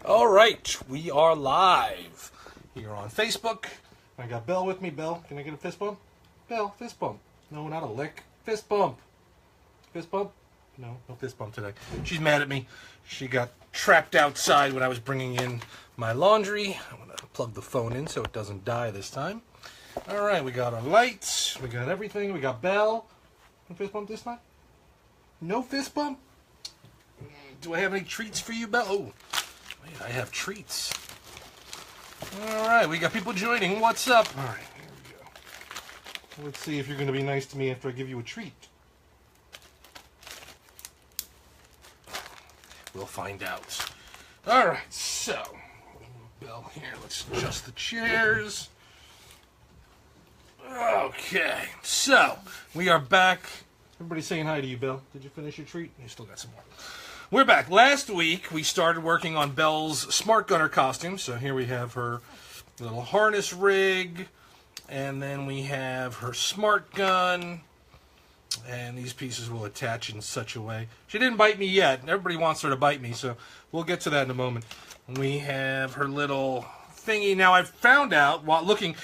All right, we are live here on Facebook. I got Belle with me. Belle, can I get a fist bump? Belle, fist bump. No, not a lick. Fist bump. Fist bump? No fist bump today. She's mad at me. She got trapped outside when I was bringing in my laundry. I'm going to plug the phone in so it doesn't die this time. All right, we got our lights. We got everything. We got Belle. No fist bump this time? No fist bump? Do I have any treats for you, Belle? Oh. I have treats. All right, we got people joining. What's up? All right, here we go. Let's see if you're going to be nice to me after I give you a treat. We'll find out. All right, so, Belle here. Let's adjust the chairs. Okay, so, we are back. Everybody's saying hi to you, Belle. Did you finish your treat? You still got some more. We're back. Last week, we started working on Belle's Smartgunner costume. So here we have her little harness rig, and then we have her smart gun, and these pieces will attach in such a way. She didn't bite me yet. Everybody wants her to bite me, so we'll get to that in a moment. We have her little thingy. Now, I've found out, while looking,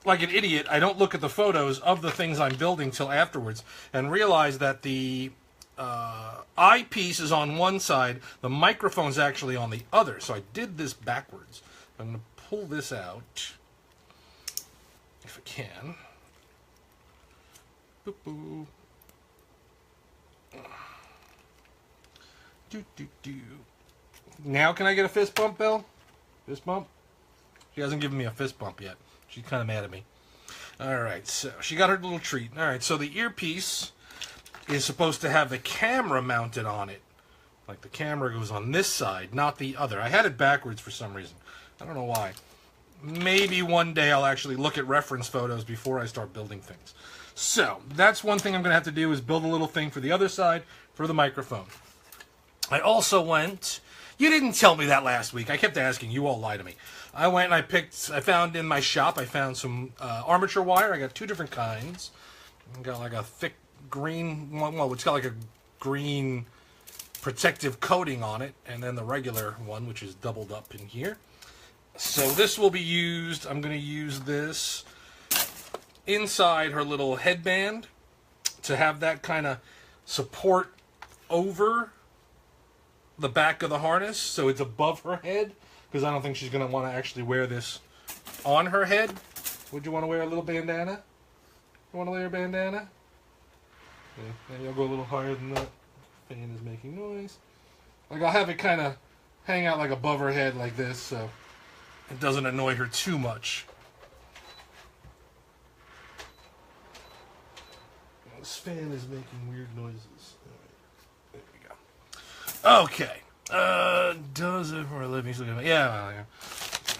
like an idiot, I don't look at the photos of the things I'm building till afterwards, and realize that the eyepiece is on one side, the microphone's actually on the other. So I did this backwards. I'm going to pull this out, if I can. Boop, boop. Do, do, do. Now can I get a fist bump, Belle? Fist bump? She hasn't given me a fist bump yet. She's kind of mad at me. Alright, so she got her little treat. Alright, so the earpiece is supposed to have the camera mounted on it. Like the camera goes on this side, not the other. I had it backwards for some reason. I don't know why. Maybe one day I'll actually look at reference photos before I start building things. So, that's one thing I'm going to have to do is build a little thing for the other side for the microphone. I also went... You didn't tell me that last week. I kept asking. You all lie to me. I went and I found in my shop, I found some armature wire. I got two different kinds. I got like a thick green one. Well, it's got like a green protective coating on it, and then the regular one, which is doubled up in here. So this will be used. I'm going to use this inside her little headband to have that kind of support over the back of the harness, so it's above her head, because I don't think she's going to want to actually wear this on her head. Would you want to wear a little bandana? You want to wear a bandana? Okay, maybe I'll go a little higher than that. Fan is making noise. Like, I'll have it kind of hang out like above her head like this, so it doesn't annoy her too much. This fan is making weird noises. All right. There we go. Okay. Does it for a living? Yeah, well, yeah.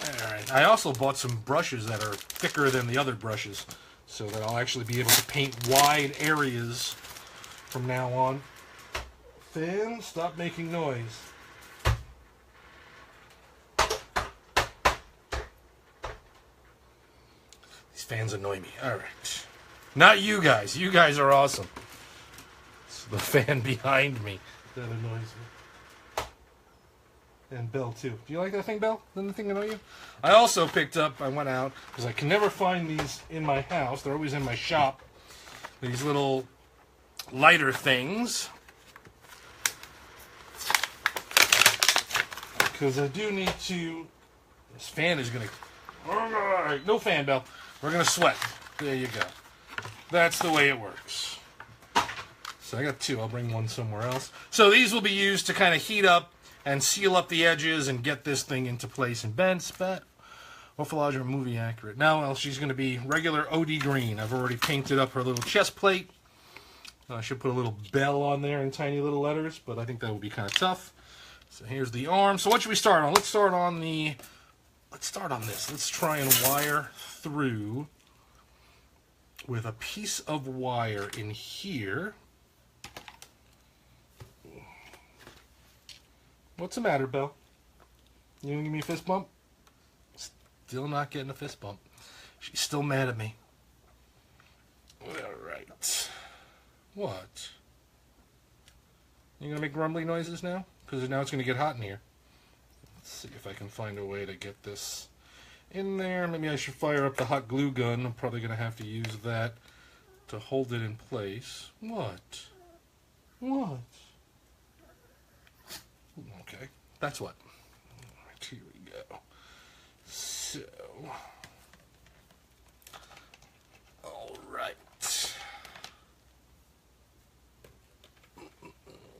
All right. I also bought some brushes that are thicker than the other brushes, so that I'll actually be able to paint wide areas from now on. Fan, stop making noise. These fans annoy me. All right. Not you guys. You guys are awesome. It's the fan behind me that annoys me. And Belle, too. Do you like that thing, Belle? Doesn't the thing annoy you? I also picked up, I went out, because I can never find these in my house. They're always in my shop. These little lighter things. Because I do need to... This fan is going to... No fan, Belle. We're going to sweat. There you go. That's the way it works. So I got two. I'll bring one somewhere else. So these will be used to kind of heat up and seal up the edges and get this thing into place. And Ben spat. Morphological movie accurate. Now, well, she's going to be regular OD green. I've already painted up her little chest plate. I should put a little Belle on there in tiny little letters, but I think that would be kind of tough. So here's the arm. So what should we start on? Let's start on this. Let's try and wire through with a piece of wire in here. What's the matter, Belle? You gonna give me a fist bump? Still not getting a fist bump. She's still mad at me. Alright. What? You gonna make grumbly noises now? Because now it's gonna get hot in here. Let's see if I can find a way to get this in there. Maybe I should fire up the hot glue gun. I'm probably going to have to use that to hold it in place. What? What? Okay, that's what. Right, here we go. So, all right.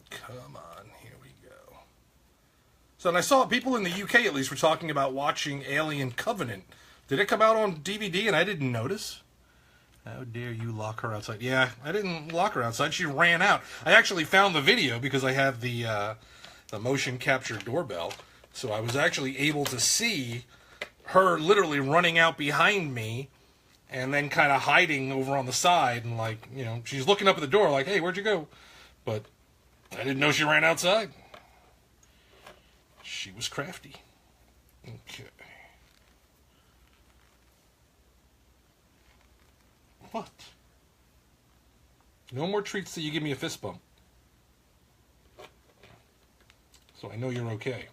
Come on, here we go. So, and I saw people in the UK at least were talking about watching Alien Covenant. Did it come out on DVD and I didn't notice? How dare you lock her outside? Yeah, I didn't lock her outside. She ran out. I actually found the video because I have the motion capture doorbell. So I was actually able to see her literally running out behind me and then kind of hiding over on the side. And like, you know, she's looking up at the door like, hey, where'd you go? But I didn't know she ran outside. She was crafty. Okay. What? No more treats till you give me a fist bump. So I know you're okay.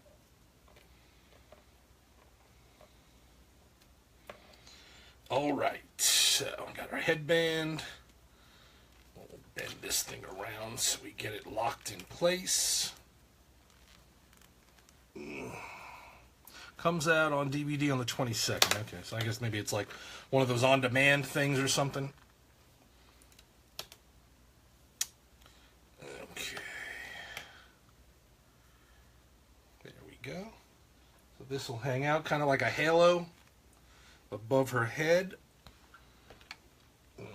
Alright, so we got our headband. We'll bend this thing around so we get it locked in place. Comes out on DVD on the 22nd. Okay, so I guess maybe it's like one of those on-demand things or something. Okay. There we go. So this will hang out kind of like a halo above her head. And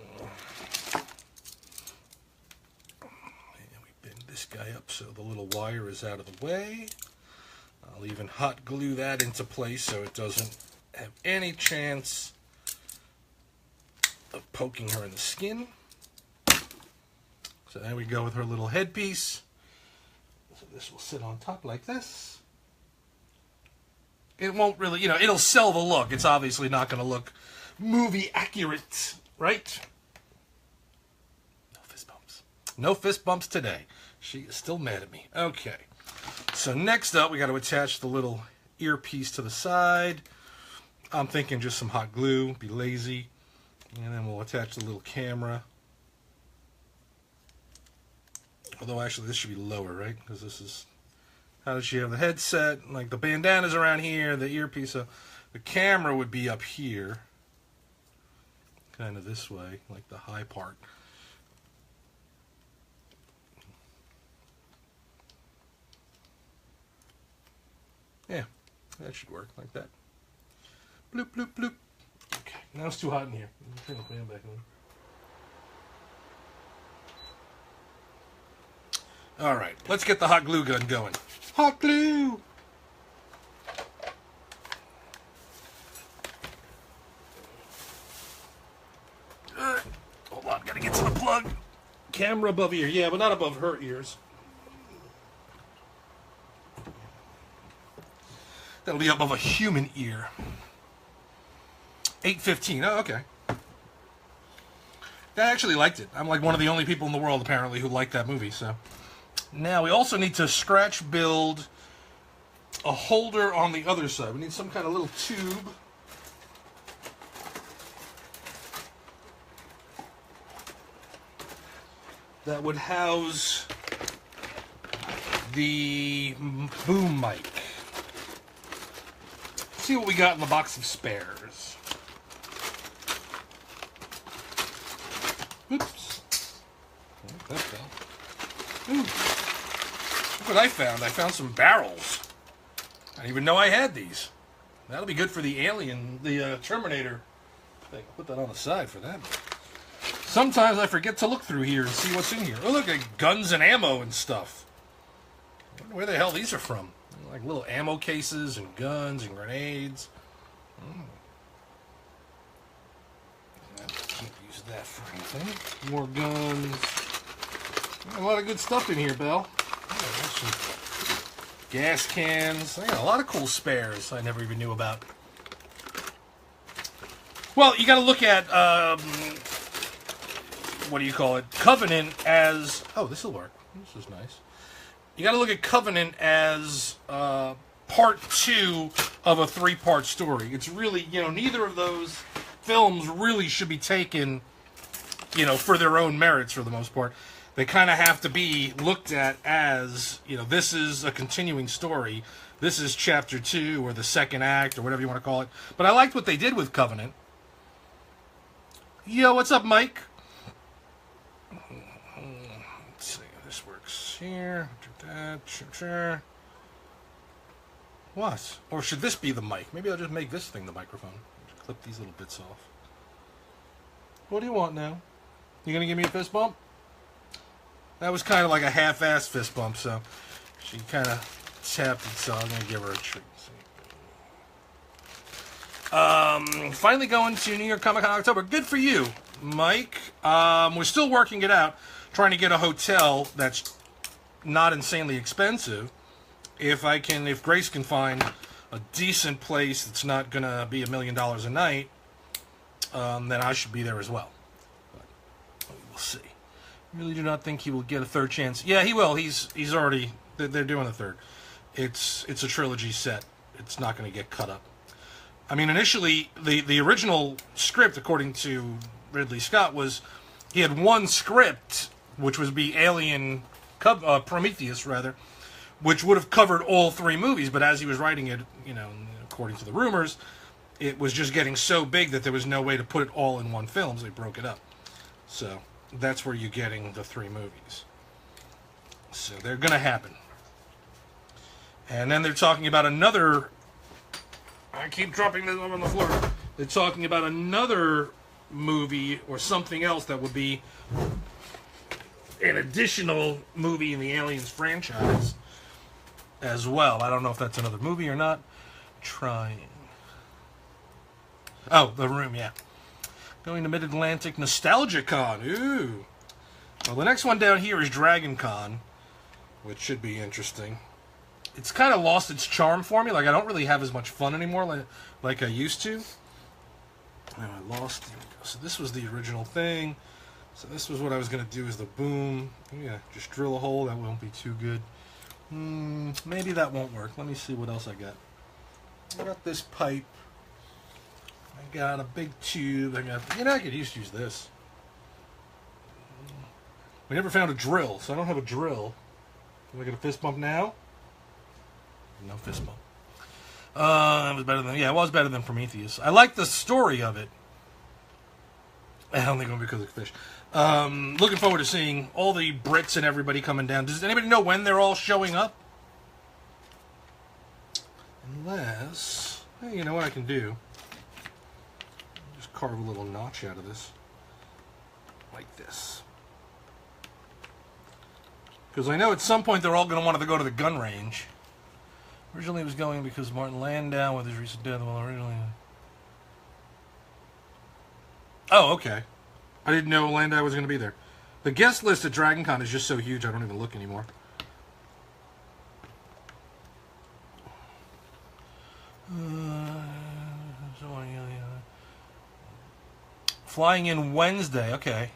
we bend this guy up so the little wire is out of the way. I'll even hot glue that into place so it doesn't have any chance of poking her in the skin. So there we go with her little headpiece. So this will sit on top like this. It won't really, you know, it'll sell the look. It's obviously not going to look movie accurate, right? No fist bumps. No fist bumps today. She is still mad at me. Okay. So next up, we got to attach the little earpiece to the side. I'm thinking just some hot glue, be lazy. And then we'll attach the little camera. Although actually this should be lower, right? Because this is, how does she have the headset? Like the bandana's around here, the earpiece. So the camera would be up here. Kind of this way, like the high part. Yeah, that should work like that. Bloop, bloop, bloop. Okay, now it's too hot in here. Turn the fan back on. All right, let's get the hot glue gun going. Hot glue! Hold on, gotta get to the plug. Camera above ear, yeah, but not above her ears. That'll be above a human ear. 8:15. Oh, okay. I actually liked it. I'm like one of the only people in the world, apparently, who liked that movie. So now we also need to scratch build a holder on the other side. We need some kind of little tube. That would house the boom mic. See what we got in the box of spares. Oops. That fell. Ooh. Look what I found. I found some barrels. I didn't even know I had these. That'll be good for the Alien, the Terminator thing. I'll put that on the side for that. Sometimes I forget to look through here and see what's in here. Oh, look at guns and ammo and stuff. I wonder where the hell these are from. Like little ammo cases and guns and grenades. Can't use that for anything. More guns. A lot of good stuff in here, Belle. Some gas cans. I got a lot of cool spares I never even knew about. Well, you got to look at what do you call it? Covenant as, oh, this will work. This is nice. You got to look at Covenant as part part 2 of a 3-part story. It's really, neither of those films really should be taken, for their own merits for the most part. They kind of have to be looked at as, this is a continuing story. This is chapter 2 or the second act or whatever you want to call it. But I liked what they did with Covenant. Yo, what's up, Mike? Let's see if this works here. Do that. Sure. What? Or should this be the mic? Maybe I'll just make this thing the microphone. Just clip these little bits off. What do you want now? You gonna give me a fist bump? That was kind of like a half-assed fist bump, so she kind of tapped it, so I'm gonna give her a treat. Finally going to New York Comic Con October. Good for you, Mike. We're still working it out, trying to get a hotel that's not insanely expensive. If Grace can find a decent place that's not gonna be $1 million a night, then I should be there as well. But we'll see. Really do not think he will get a third chance. Yeah, he will. He's already. They're doing a third. It's a trilogy set. It's not going to get cut up. I mean, initially the original script, according to Ridley Scott, was he had one script, which was be Alien, Prometheus rather, which would have covered all 3 movies. But as he was writing it, according to the rumors, it was just getting so big that there was no way to put it all in one film, so they broke it up. So that's where you're getting the 3 movies. So they're going to happen. And then they're talking about another... I keep dropping this on the floor. They're talking about another movie or something else that would be an additional movie in the Aliens franchise as well. I don't know if that's another movie or not. Trying. Oh, The Room, yeah. Going to Mid-Atlantic Nostalgia Con. Ooh. Well, the next one down here is Dragon Con, which should be interesting. It's kind of lost its charm for me. Like, I don't really have as much fun anymore like I used to. Oh, I lost. Here we go. So this was the original thing. So this was what I was going to do is the boom. Yeah, just drill a hole. That won't be too good. Maybe that won't work. Let me see what else I got. I got this pipe. I got a big tube. I could use this. We never found a drill, so I don't have a drill. Can I get a fist bump now? No fist bump. It was better than, it was better than Prometheus. I like the story of it. I don't think it'll be because of fish. Looking forward to seeing all the Brits and everybody coming down. Does anybody know when they're all showing up? Unless, hey, you know what I can do? Just carve a little notch out of this. Like this. Because I know at some point they're all going to want to go to the gun range. Originally it was going because Martin Landau with his recent death. Well, originally... Oh, okay. I didn't know Landau was going to be there. The guest list at Dragon Con is just so huge I don't even look anymore. Flying in Wednesday, okay.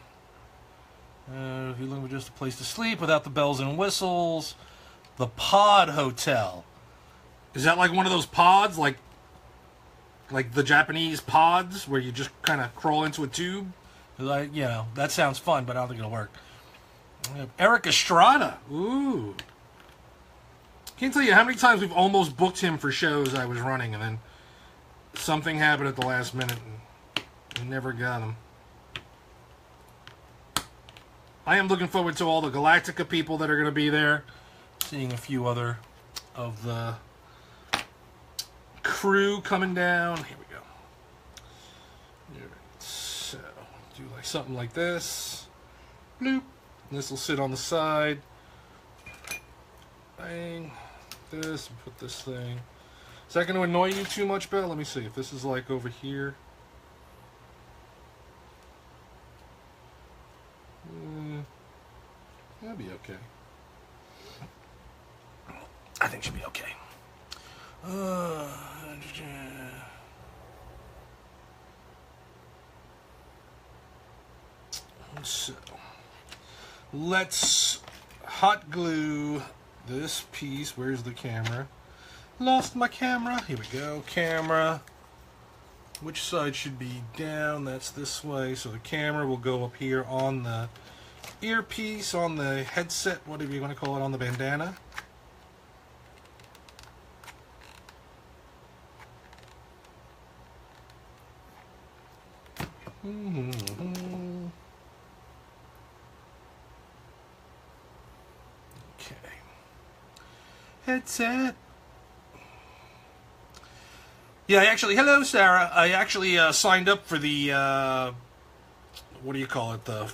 If you're looking for just a place to sleep without the bells and whistles, the Pod Hotel. Is that like one of those pods, like the Japanese pods, where you just kind of crawl into a tube? Like, that sounds fun, but I don't think it'll work. Eric Estrada. Ooh. Can't tell you how many times we've almost booked him for shows I was running, and then something happened at the last minute, and we never got him. I am looking forward to all the Galactica people that are going to be there. Seeing a few other of the crew coming down. Here we go. Alright, so do like something like this. Bloop. This will sit on the side. Bang. This, put this thing. Is that going to annoy you too much, Belle? Let me see if this is like over here. That'll be okay. I think she'll be okay. So, let's hot glue this piece. Where's the camera? Lost my camera. Here we go. Camera. Which side should be down? That's this way. So the camera will go up here on the earpiece, on the headset, whatever you want to call it, on the bandana. Okay. Headset. Yeah, hello, Sarah. I actually signed up for the, what do you call it, the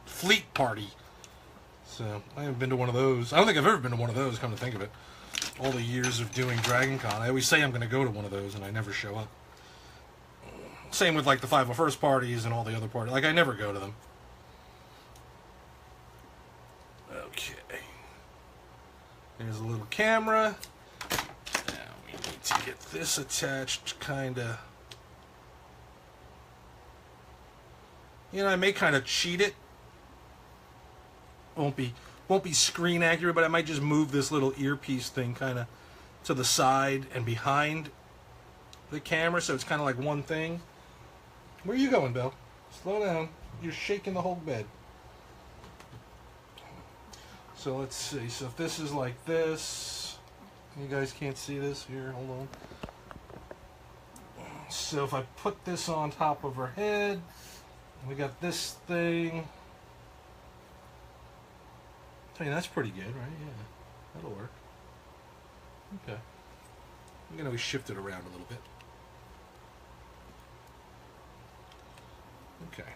Fleet Party. So, I haven't been to one of those. I don't think I've ever been to one of those, come to think of it. All the years of doing Dragon Con. I always say I'm going to go to one of those, and I never show up. Same with, like, the 501st parties and all the other parties. Like, I never go to them. Okay. There's a little camera. To get this attached, kind of, you know, I may kind of cheat it. Won't be screen accurate, but I might just move this little earpiece thing kind of to the side and behind the camera, so it's kind of like one thing. Where are you going, Belle? Slow down. You're shaking the whole bed. So let's see. So if this is like this. You guys can't see this here. Hold on. So if I put this on top of her head, we got this thing. I mean, that's pretty good, right? Yeah, that'll work. Okay. I'm gonna shift it around a little bit. Okay.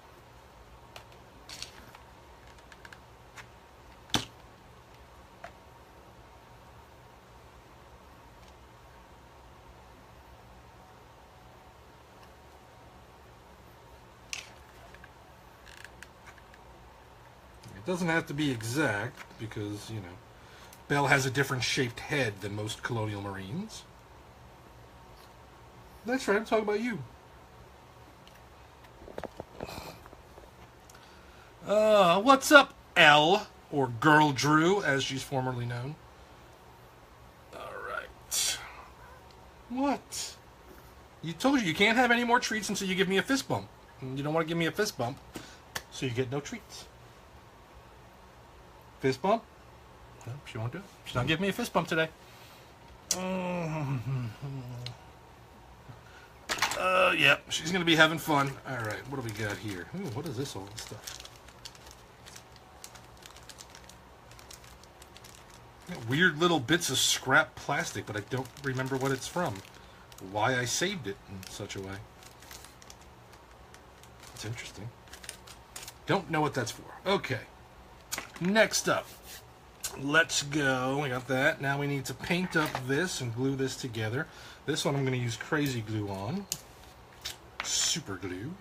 Doesn't have to be exact because, you know, Belle has a different shaped head than most Colonial Marines. That's right, I'm talking about you. What's up, Elle, or Girl Drew, as she's formerly known. Alright. What? You told you can't have any more treats until you give me a fist bump. And you don't want to give me a fist bump, so you get no treats. Fist bump? No, she won't do it. She's not giving me a fist bump today. Yeah, she's going to be having fun. Alright, what do we got here? Ooh, what is this all this stuff? Weird little bits of scrap plastic, but I don't remember what it's from. Why I saved it in such a way. It's interesting. Don't know what that's for. Okay. Next up, let's go. We got that. Now we need to paint up this and glue this together. This one I'm going to use crazy glue on. Super glue.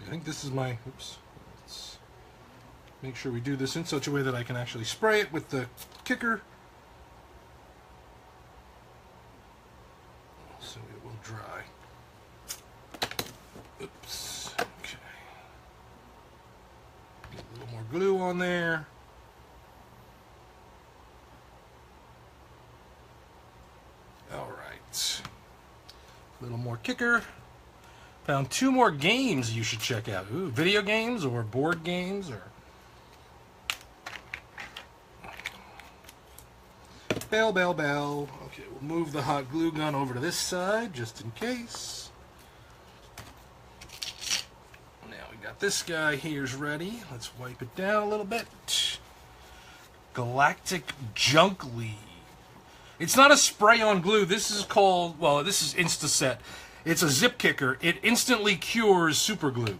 I think this is my, oops. Let's make sure we do this in such a way that I can actually spray it with the kicker. So it will dry. Oops. Okay. Get a little more glue on there. Alright. A little more kicker. Found 2 more games you should check out. Ooh, video games or board games or... Belle, Belle, Belle. Okay, we'll move the hot glue gun over to this side, just in case. Now we got this guy here's ready. Let's wipe it down a little bit. Galactic Junkly. It's not a spray-on glue. This is called, well, this is Instaset. It's a zip kicker. It instantly cures super glue.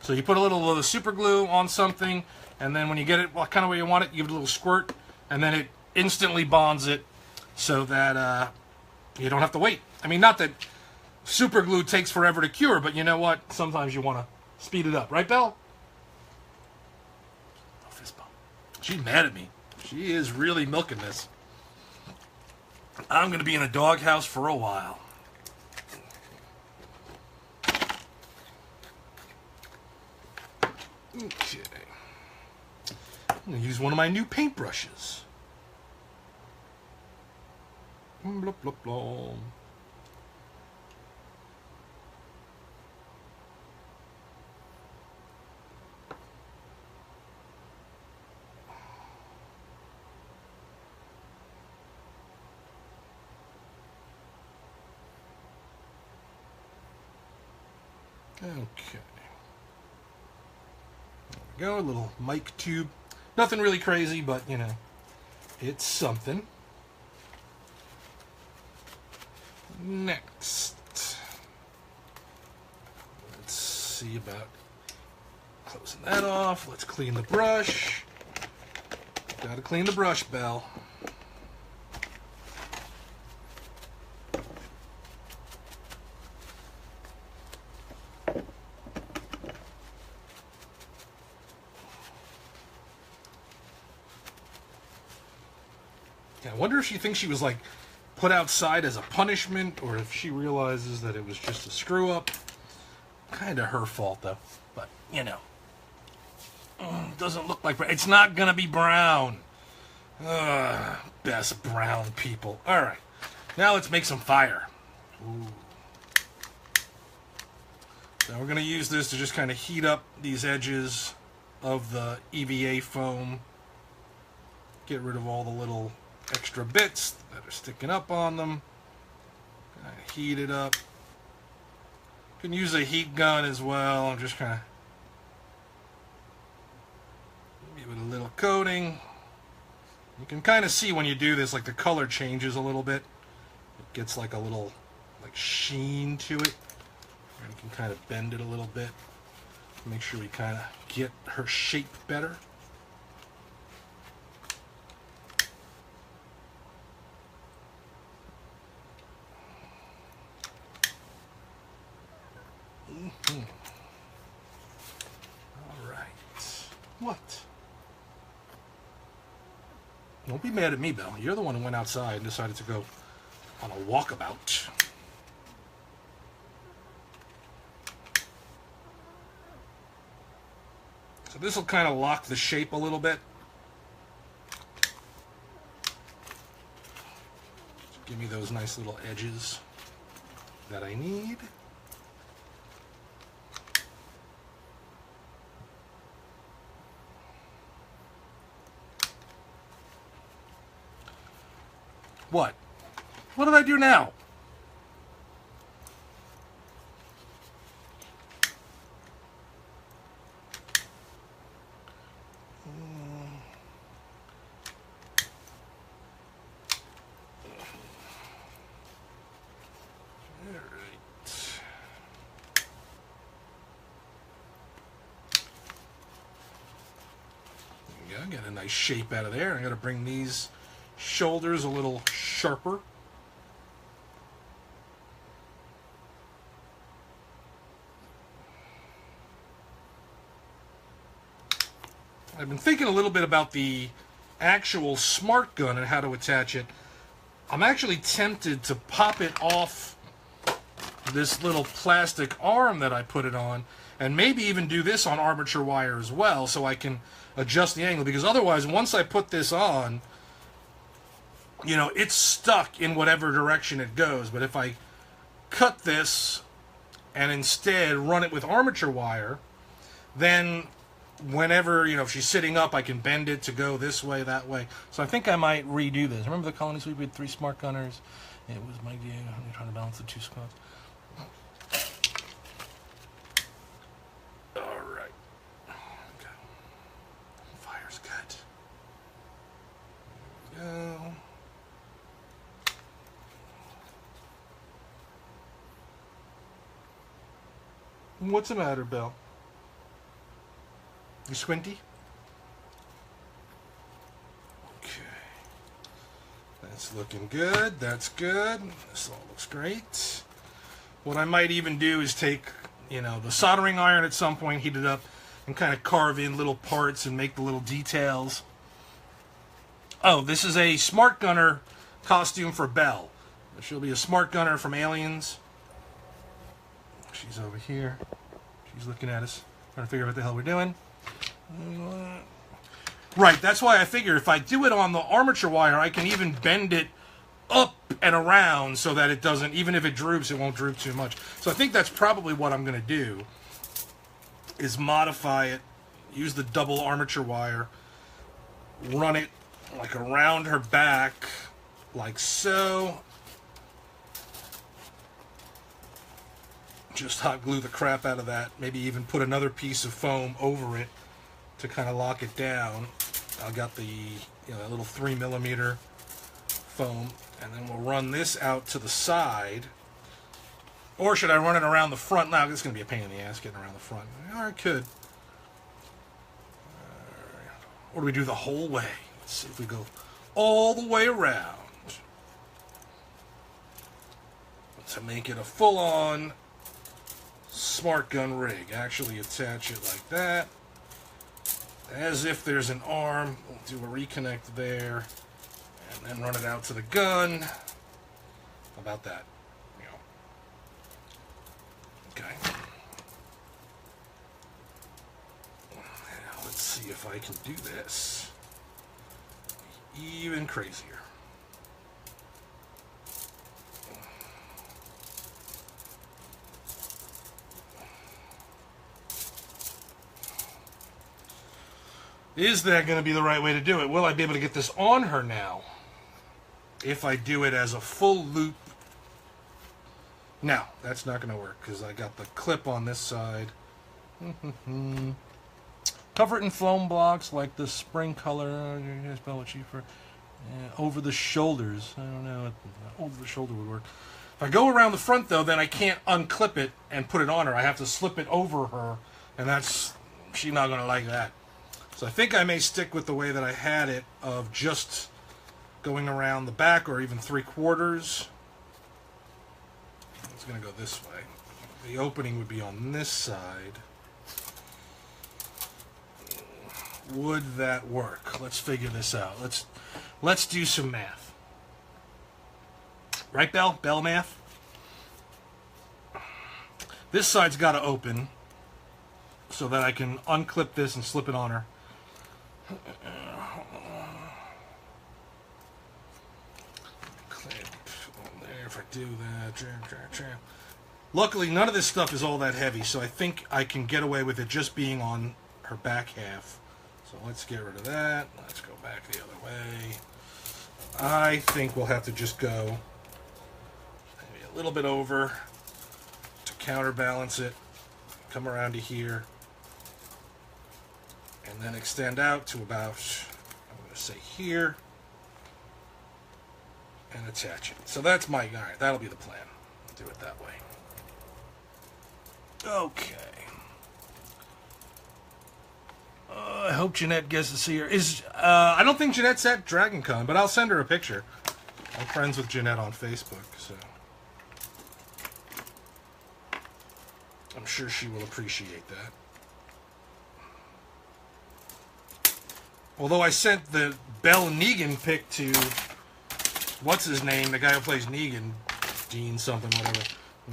So you put a little of the super glue on something, and then when you get it kind of where you want it, you give it a little squirt, and then it instantly bonds it so that you don't have to wait. I mean, not that super glue takes forever to cure, but you know what? Sometimes you want to speed it up. Right, Belle? Oh, fist bump. She's mad at me. She is really milking this. I'm going to be in a doghouse for a while. Okay. I'm going to use one of my new paintbrushes. Blah, blah, blah. Okay. There we go, a little mic tube. Nothing really crazy, but, you know, it's something. Next. Let's see about closing that off. Let's clean the brush. Gotta clean the brush, Belle. I wonder if she thinks she was like put outside as a punishment, or if she realizes that it was just a screw up. Kind of her fault though, but you know, doesn't look like it's not gonna be brown. Best brown people. All right, now let's make some fire. Ooh. Now we're gonna use this to just kind of heat up these edges of the EVA foam. Get rid of all the little extra bits that are sticking up on them. Kind of heat it up. You can use a heat gun as well. I'm just kind of give it a little coating. You can kind of see when you do this, like the color changes a little bit. It gets like a little like sheen to it. And you can kind of bend it a little bit. Make sure we kind of get her shape better. All right. What? Don't be mad at me, Belle. You're the one who went outside and decided to go on a walkabout. So this will kind of lock the shape a little bit. Just give me those nice little edges that I need. What? What did I do now? Yeah, get a nice shape out of there. I got to bring these shoulders a little sharper. I've been thinking a little bit about the actual Smartgun and how to attach it. I'm actually tempted to pop it off this little plastic arm that I put it on, and maybe even do this on armature wire as well, so I can adjust the angle, because otherwise once I put this on, you know, it's stuck in whatever direction it goes. But if I cut this and instead run it with armature wire, then whenever, you know, if she's sitting up, I can bend it to go this way, that way. So I think I might redo this. Remember the colony sweep? We had 3 Smartgunners. It was my idea. I'm trying to balance the 2 squads. All right. Okay. Fire's good. There we go. What's the matter, Belle? You squinty? Okay. That's looking good. That's good. This all looks great. What I might even do is take, you know, the soldering iron at some point, heat it up, and kind of carve in little parts and make the little details. Oh, this is a Smartgunner costume for Belle. She'll be a Smartgunner from Aliens. She's over here. She's looking at us, trying to figure out what the hell we're doing. Right, that's why I figure if I do it on the armature wire, I can even bend it up and around so that it doesn't, even if it droops, it won't droop too much. So I think that's probably what I'm going to do, is modify it, use the double armature wire, run it like around her back, like so. Just hot glue the crap out of that. Maybe even put another piece of foam over it to kind of lock it down. I got the that little 3mm foam, and then we'll run this out to the side. Or should I run it around the front? Now this is going to be a pain in the ass getting around the front. Or I could. Or do we do the whole way? Let's see if we go all the way around to make it a full-on smart gun rig. Actually attach it like that, as if there's an arm. We'll do a reconnect there, and then run it out to the gun. How about that? Okay. Now let's see if I can do this even crazier. Is that going to be the right way to do it? Will I be able to get this on her now if I do it as a full loop? No, that's not going to work because I got the clip on this side. Cover it in foam blocks like the spring color. Over the shoulders. I don't know. Over the shoulder would work. If I go around the front, though, then I can't unclip it and put it on her. I have to slip it over her, and she's not going to like that. So I think I may stick with the way that I had it, of just going around the back, or even 3/4. It's going to go this way. The opening would be on this side. Would that work? Let's figure this out. Let's do some math. Right, Belle? Belle math? This side's got to open so that I can unclip this and slip it on her. Clip on there. If I do that, luckily none of this stuff is all that heavy, so I think I can get away with it just being on her back half. So let's get rid of that. Let's go back the other way. I think we'll have to just go maybe a little bit over to counterbalance it. Come around to here. And then extend out to about, I'm going to say here, and attach it. So that's all right, that'll be the plan. Do it that way. Okay. I hope Jeanette gets to see her. I don't think Jeanette's at Dragon Con, but I'll send her a picture. I'm friends with Jeanette on Facebook, so I'm sure she will appreciate that. Although I sent the Belle Negan pic to, what's his name, the guy who plays Negan, Dean something, whatever,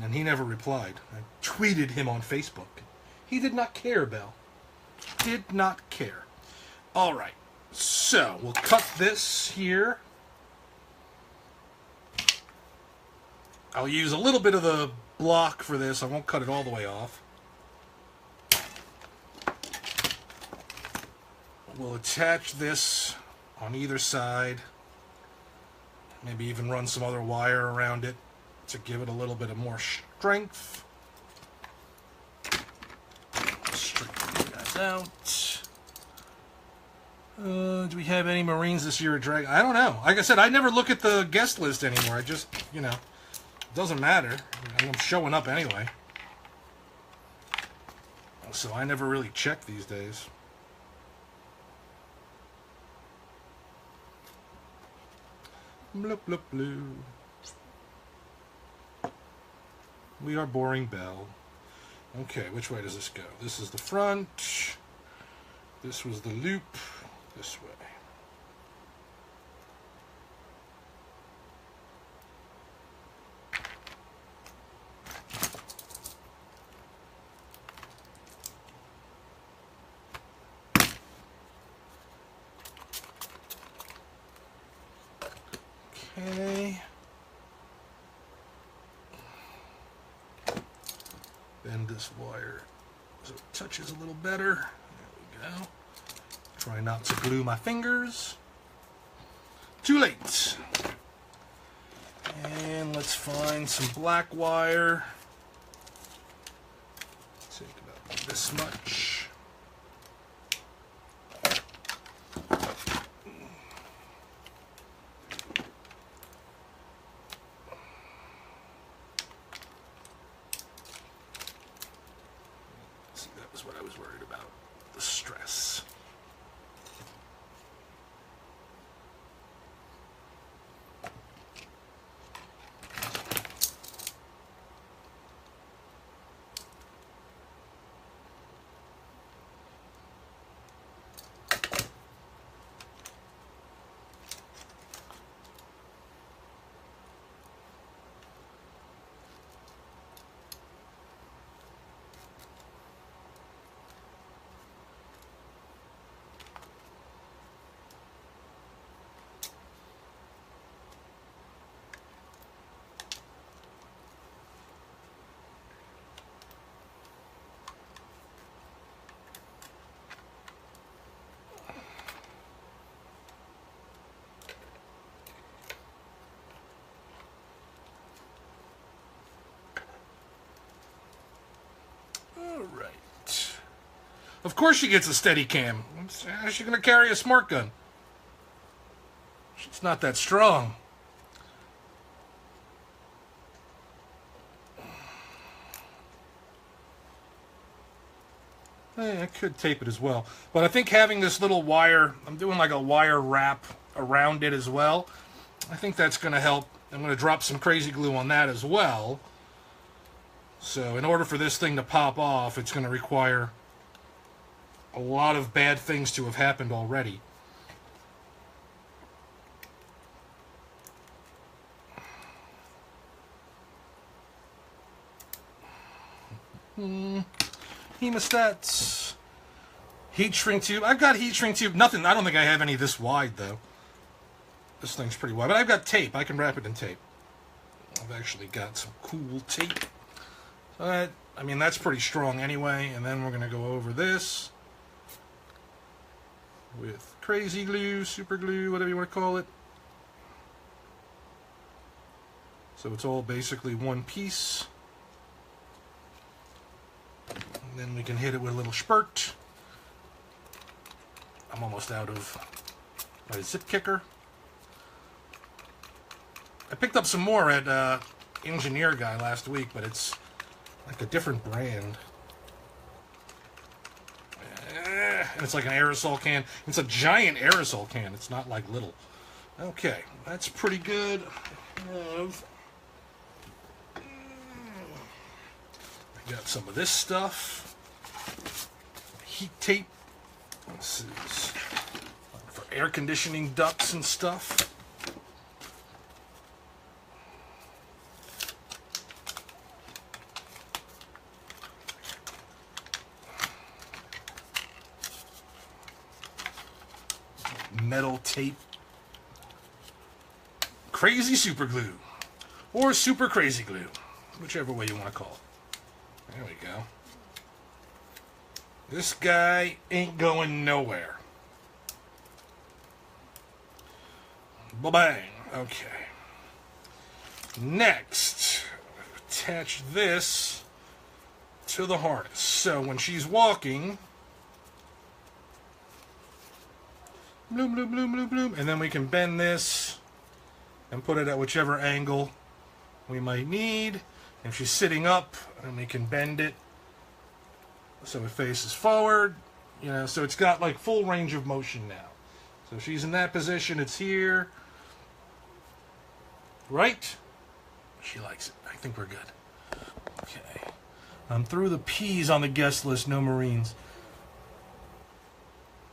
and he never replied. I tweeted him on Facebook. He did not care, Belle. Did not care. All right, so we'll cut this here. I'll use a little bit of the block for this. I won't cut it all the way off. We'll attach this on either side. Maybe even run some other wire around it to give it a little bit of more strength. Straighten you guys out. Do we have any Marines this year at Dragon? I don't know. Like I said, I never look at the guest list anymore. I just, it doesn't matter. I'm showing up anyway. So I never really check these days. Bloop, bloop, bloop. We are boring Belle. Okay, which way does this go? This is the front. This was the loop. This way. Okay. Bend this wire so it touches a little better. There we go. Try not to glue my fingers. Too late. And let's find some black wire. Take about this much. See, that was what I was worried about, the stress. Alright. Of course she gets a steady cam. How's she going to carry a smart gun? She's not that strong. I could tape it as well. But I think having this little wire, I'm doing like a wire wrap around it as well. I think that's going to help. I'm going to drop some crazy glue on that as well. So in order for this thing to pop off, it's going to require a lot of bad things to have happened already. Hemostats. Heat shrink tube. I've got heat shrink tube. Nothing. I don't think I have any this wide, though. This thing's pretty wide. But I've got tape. I can wrap it in tape. I've actually got some cool tape. But, I mean, that's pretty strong anyway. And then we're going to go over this with crazy glue, super glue, whatever you want to call it. So it's all basically one piece. And then we can hit it with a little spurt. I'm almost out of my zip kicker. I picked up some more at Engineer Guy last week, but it's like a different brand. And it's like an aerosol can. It's a giant aerosol can. It's not like little. Okay, that's pretty good. I got some of this stuff. Heat tape. This is for air conditioning ducts and stuff. Metal tape. Crazy super glue. Or super crazy glue. Whichever way you want to call it. There we go. This guy ain't going nowhere. Ba-bang. Okay. Next, attach this to the harness. So when she's walking, bloom, bloom, bloom, bloom, bloom, and then we can bend this and put it at whichever angle we might need. If she's sitting up, and we can bend it so it faces forward, you know, so it's got like full range of motion now. So if she's in that position, it's here. Right? She likes it. I think we're good. Okay. I'm through the P's on the guest list, no Marines.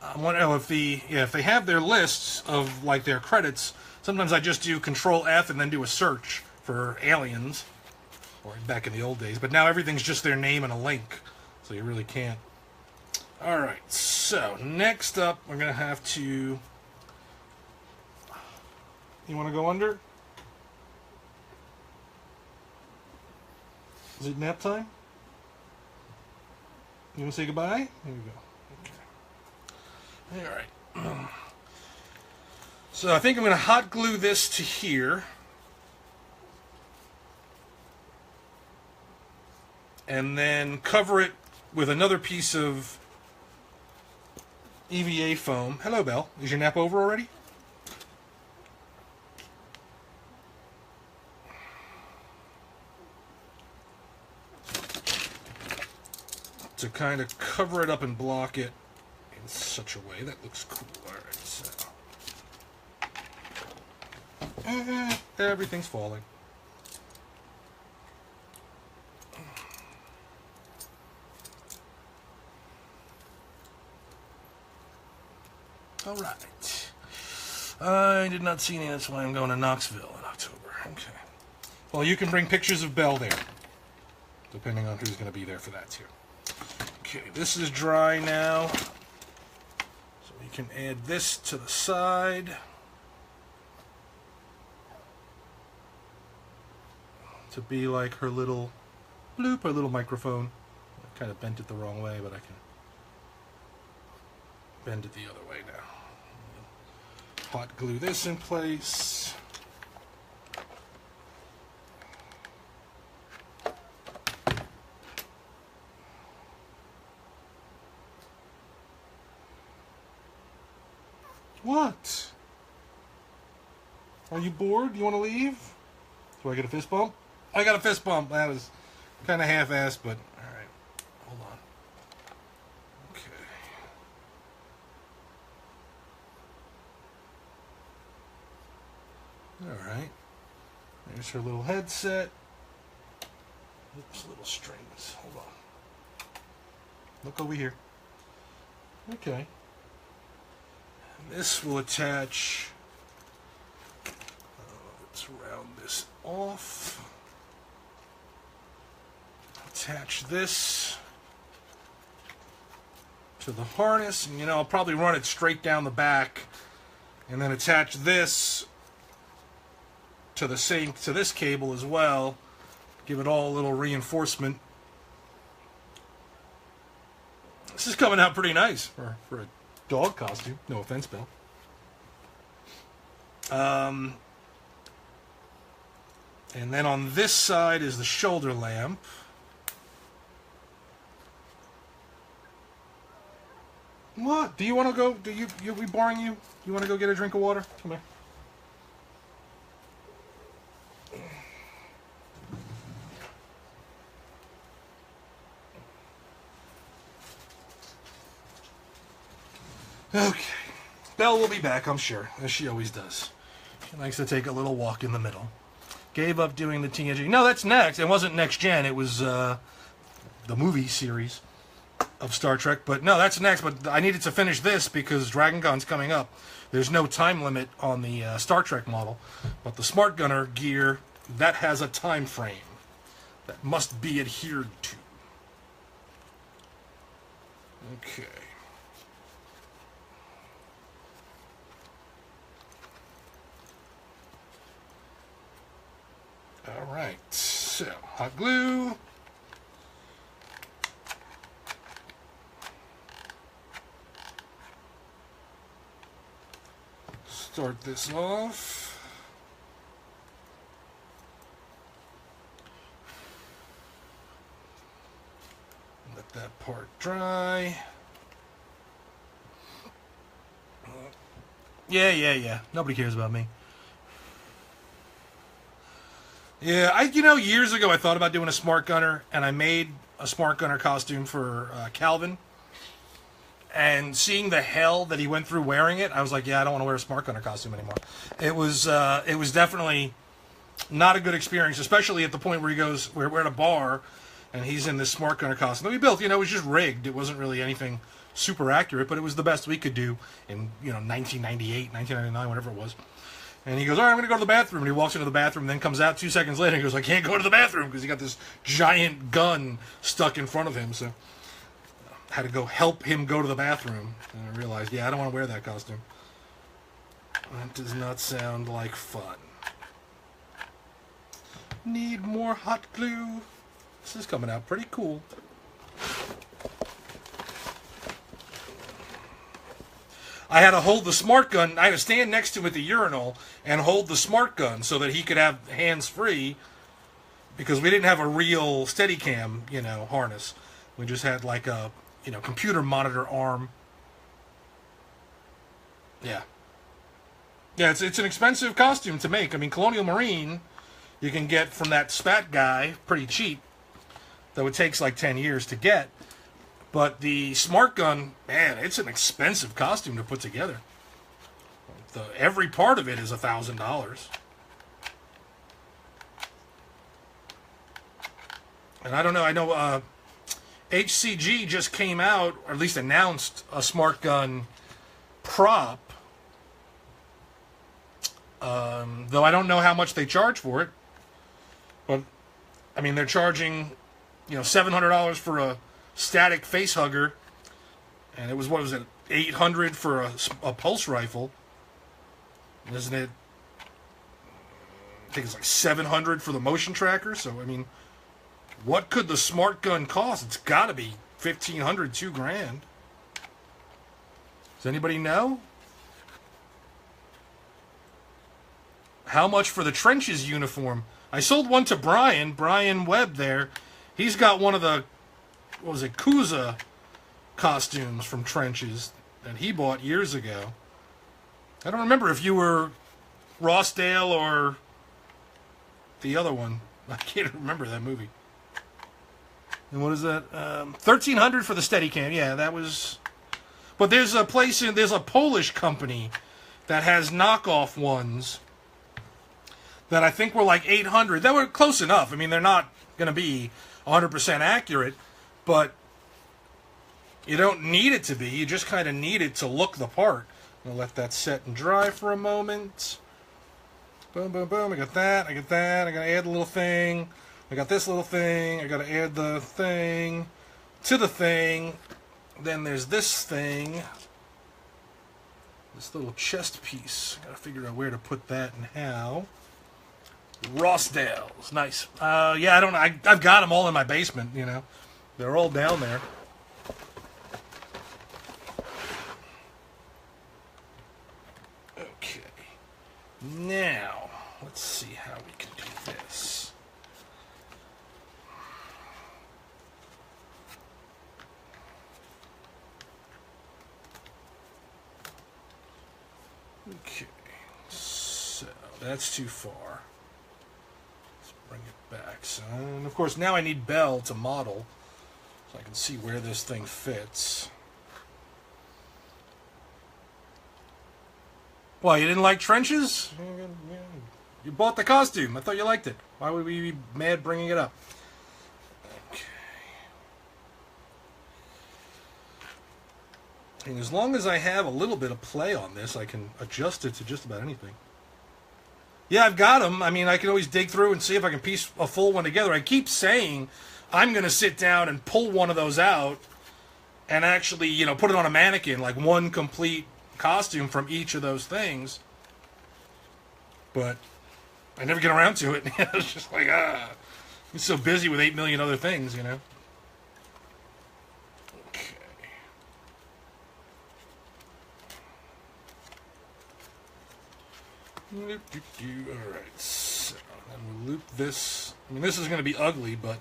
I want to know if they have their lists of like their credits. Sometimes I just do Control F and then do a search for aliens, or back in the old days. But now everything's just their name and a link, so you really can't. All right. So next up, we're gonna have to. You want to go under? Is it nap time? You want to say goodbye? Here we go. Okay. All right. So I think I'm going to hot glue this to here. And then cover it with another piece of EVA foam. Hello, Belle. Is your nap over already? To kind of cover it up and block it in such a way that looks cool. All right, so everything's falling. All right. I did not see any. That's why I'm going to Knoxville in October. Okay. Well, you can bring pictures of Belle there, depending on who's going to be there for that too. Okay, this is dry now, so we can add this to the side to be like her little bloop, her little microphone. I kind of bent it the wrong way, but I can bend it the other way now. Hot glue this in place. What? Are you bored? You want to leave? Do I get a fist bump? I got a fist bump. That was kind of half-assed, but all right. Hold on. Okay. All right. There's her little headset. Oops, little strings. Hold on. Look over here. Okay. This will attach, let's round this off, attach this to the harness, and I'll probably run it straight down the back, and then attach this to this cable as well, give it all a little reinforcement. This is coming out pretty nice for a dog costume. No offense, Belle. And then on this side is the shoulder lamp. What? Do you want to go? You we boring you? You want to go get a drink of water? Come here. Okay. Belle will be back, I'm sure, as she always does. She likes to take a little walk in the middle. Gave up doing the TNG. No, that's next. It wasn't Next Gen. It was the movie series of Star Trek. But no, that's next. But I needed to finish this because Dragon Con's coming up. There's no time limit on the Star Trek model. But the Smartgunner gear, that has a time frame that must be adhered to. Okay. All right, so hot glue. Start this off. Let that part dry. Yeah. Nobody cares about me. Yeah, years ago I thought about doing a Smartgunner, and I made a Smartgunner costume for Calvin. And seeing the hell that he went through wearing it, I was like, yeah, I don't want to wear a Smartgunner costume anymore. It was definitely not a good experience, especially at the point where we're at a bar, and he's in this Smartgunner costume that we built. It was just rigged. It wasn't really anything super accurate, but it was the best we could do in 1998, 1999, whatever it was. And he goes, all right, I'm going to go to the bathroom. And he walks into the bathroom and then comes out 2 seconds later and goes, I can't go to the bathroom because he got this giant gun stuck in front of him. So I had to go help him go to the bathroom. And I realized, yeah, I don't want to wear that costume. That does not sound like fun. Need more hot glue. This is coming out pretty cool. I had to hold the smart gun. I had to stand next to him at the urinal and hold the smart gun so that he could have hands free, because we didn't have a real Steadicam, harness. We just had like a, computer monitor arm. Yeah. Yeah, it's an expensive costume to make. I mean, Colonial Marine, you can get from that Spat guy pretty cheap, though it takes like 10 years to get. But the Smart Gun, man, it's an expensive costume to put together. Every part of it is $1,000. And I don't know, I know HCG just came out, or at least announced, a Smart Gun prop. Though I don't know how much they charge for it. But, I mean, they're charging, $700 for a static face hugger. And it was, what was it, $800 for a pulse rifle. Isn't it? I think it's like $700 for the motion tracker. So, I mean, what could the Smart Gun cost? It's got to be $1,500, $2,000. Does anybody know? How much for the Trenches uniform? I sold one to Brian Webb there. He's got one of the, what was it, Kuza costumes from Trenches that he bought years ago. I don't remember if you were Rossdale or the other one. I can't remember that movie. And what is that? $1,300 for the Steadicam. Yeah, that was... But there's a Polish company that has knockoff ones that I think were like $800. That were close enough. I mean, they're not going to be 100% accurate, but you don't need it to be. You just kind of need it to look the part. I'm going to let that set and dry for a moment. Boom, boom, boom. I got that. I got that. I got to add a little thing. I got this little thing. I got to add the thing to the thing. Then there's this thing. This little chest piece. I got to figure out where to put that and how. Rossdale's. Nice. Yeah, I don't know. I've got them all in my basement, They're all down there. Okay. Now, let's see how we can do this. Okay. So, that's too far. Bring it back. So, and of course, now I need Belle to model so I can see where this thing fits. Why, you didn't like Trenches? You bought the costume. I thought you liked it. Why would we be mad bringing it up? Okay. And as long as I have a little bit of play on this, I can adjust it to just about anything. Yeah, I've got them. I mean, I can always dig through and see if I can piece a full one together. I keep saying I'm going to sit down and pull one of those out and actually, put it on a mannequin, like one complete costume from each of those things. But I never get around to it. It's just like, I'm so busy with 8 million other things, Okay. Alright, so then we'll loop this. I mean, this is going to be ugly, but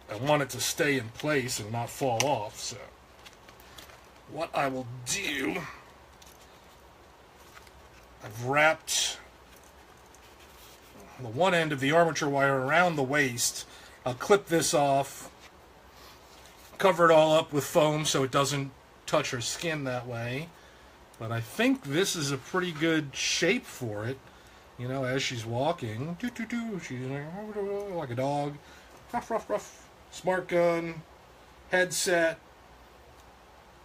I want it to stay in place and not fall off, so what I will do, I've wrapped the one end of the armature wire around the waist. I'll clip this off, cover it all up with foam so it doesn't touch her skin that way. But I think this is a pretty good shape for it. As she's walking, she's like a dog. Ruff, ruff, ruff. Smart gun, headset,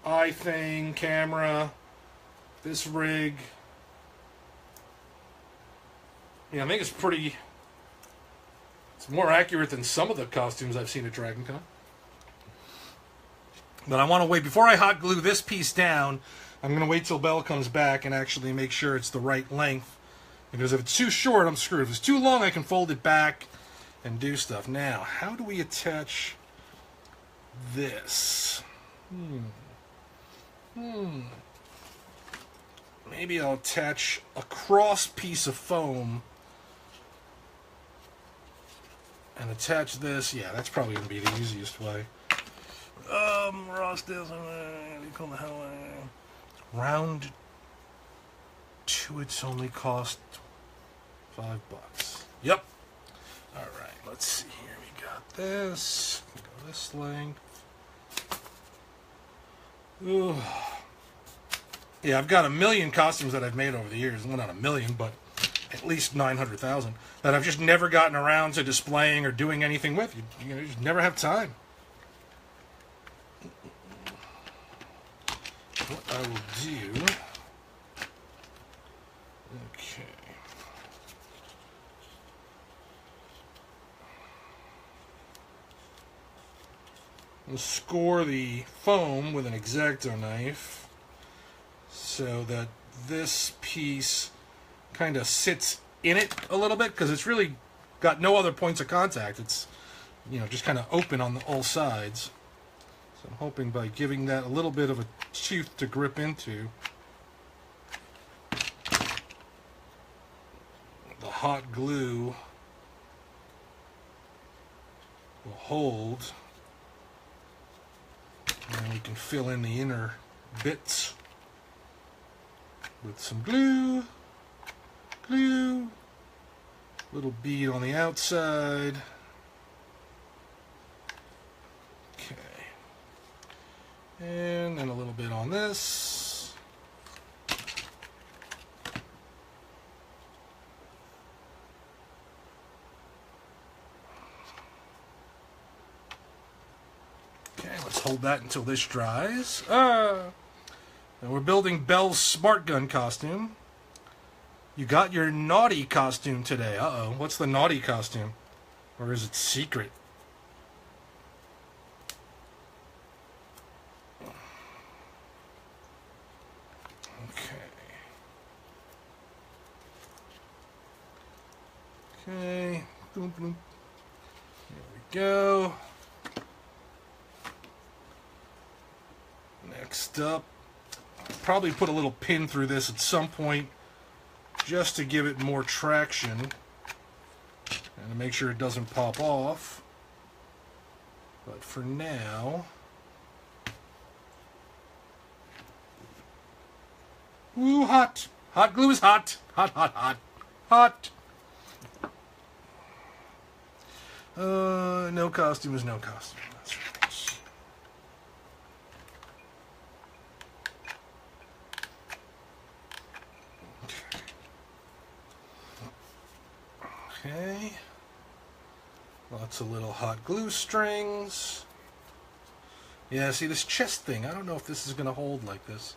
eye thing, camera, this rig. Yeah, I think it's pretty... It's more accurate than some of the costumes I've seen at Dragon Con. But I want to wait. Before I hot glue this piece down, I'm going to wait till Belle comes back and actually make sure it's the right length Because if it's too short, I'm screwed. If it's too long, I can fold it back and do stuff. Now, how do we attach this? Maybe I'll attach a cross piece of foam and attach this. Yeah, that's probably going to be the easiest way. Ross does round to its only cost $5. Yep. All right, let's see here. We got this. Go this length. Ooh. Yeah, I've got a million costumes that I've made over the years. Well, not a million, but at least 900,000 that I've just never gotten around to displaying or doing anything with. You just never have time. What I will do... Okay. We'll score the foam with an X-Acto knife so that this piece kind of sits in it a little bit, because it's really got no other points of contact. It's, you know, just kind of open on all sides. So I'm hoping by giving that a little bit of a tooth to grip into, the hot glue will hold, and we can fill in the inner bits with some glue, little bead on the outside. Okay, and then a little bit on this. Okay, let's hold that until this dries. And we're building Belle's Smartgun costume. You got your naughty costume today. Uh-oh, what's the naughty costume? Or is it secret? Okay. Boom, boom. There we go. Next up, probably put a little pin through this at some point just to give it more traction and to make sure it doesn't pop off. But for now, ooh, hot. Hot glue is hot. Hot, hot, hot. Hot. No costume is no costume. That's right. Okay. Lots of little hot glue strings. Yeah, see this chest thing, I don't know if this is going to hold like this.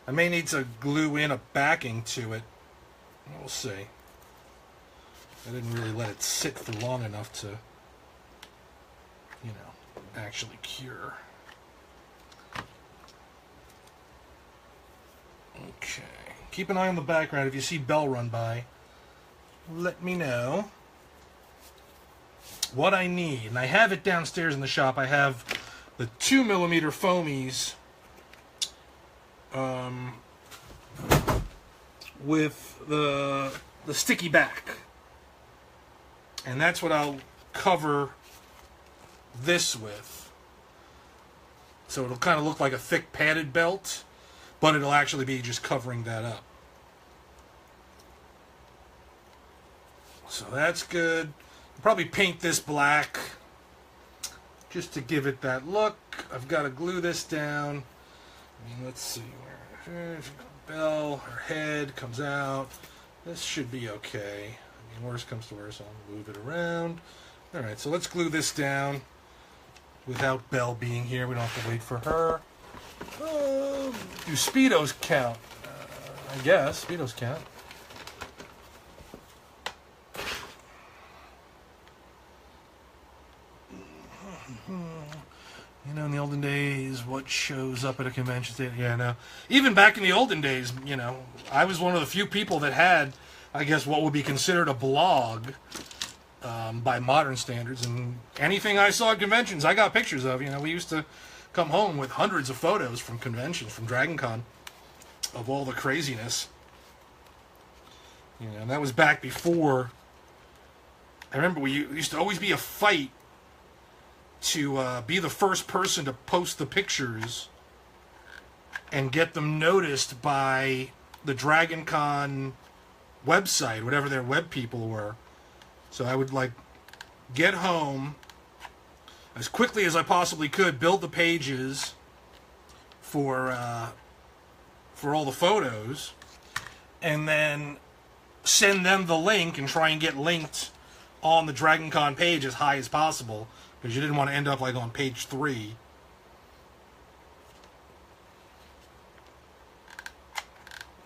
I may need to glue in a backing to it. We'll see. I didn't really let it sit for long enough to, you know, actually cure. Okay. Keep an eye on the background. If you see Belle run by, let me know what I need. And I have it downstairs in the shop. I have the 2mm foamies with the sticky back. And that's what I'll cover this with. So it'll kind of look like a thick padded belt, but it'll actually be just covering that up. So that's good. I'll probably paint this black just to give it that look. I've got to glue this down. And let's see where Belle, her head comes out. This should be okay. I mean, worst comes to worst, I'll move it around. Alright, so let's glue this down without Belle being here. We don't have to wait for her. Do Speedos count? I guess. Speedos count. You know, in the olden days, what shows up at a convention stand? Yeah, no. Even back in the olden days, you know, I was one of the few people that had I guess, what would be considered a blog by modern standards. And anything I saw at conventions, I got pictures of. You know, we used to come home with hundreds of photos from conventions, from Dragon Con, of all the craziness. You know, and that was back before. I remember we used to always be a fight to be the first person to post the pictures and get them noticed by the Dragon Con website, whatever their web people were. So I would like get home as quickly as I possibly could, build the pages for all the photos, and then send them the link and try and get linked on the Dragon Con page as high as possible, because you didn't want to end up like on page 3.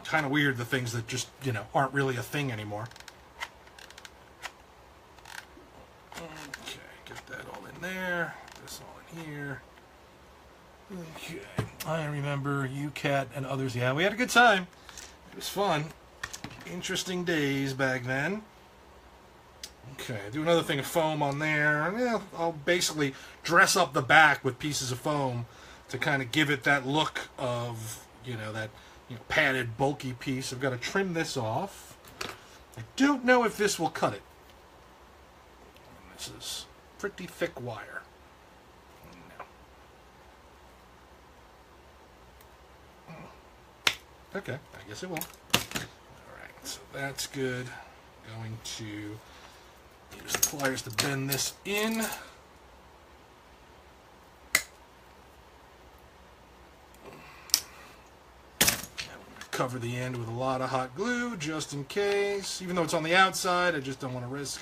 Kind of weird, the things that just, you know, aren't really a thing anymore. Okay, get that all in there. This all in here. Okay, I remember you, Cat, and others. Yeah, we had a good time. It was fun. Interesting days back then. Okay, do another thing of foam on there. Yeah, I'll basically dress up the back with pieces of foam to kind of give it that look of, you know, that, you know, padded, bulky piece. I've got to trim this off. I don't know if this will cut it. This is pretty thick wire. No. Okay, I guess it will. Alright, so that's good. Going to use the pliers to bend this in. Cover the end with a lot of hot glue just in case. Even though it's on the outside, I just don't want to risk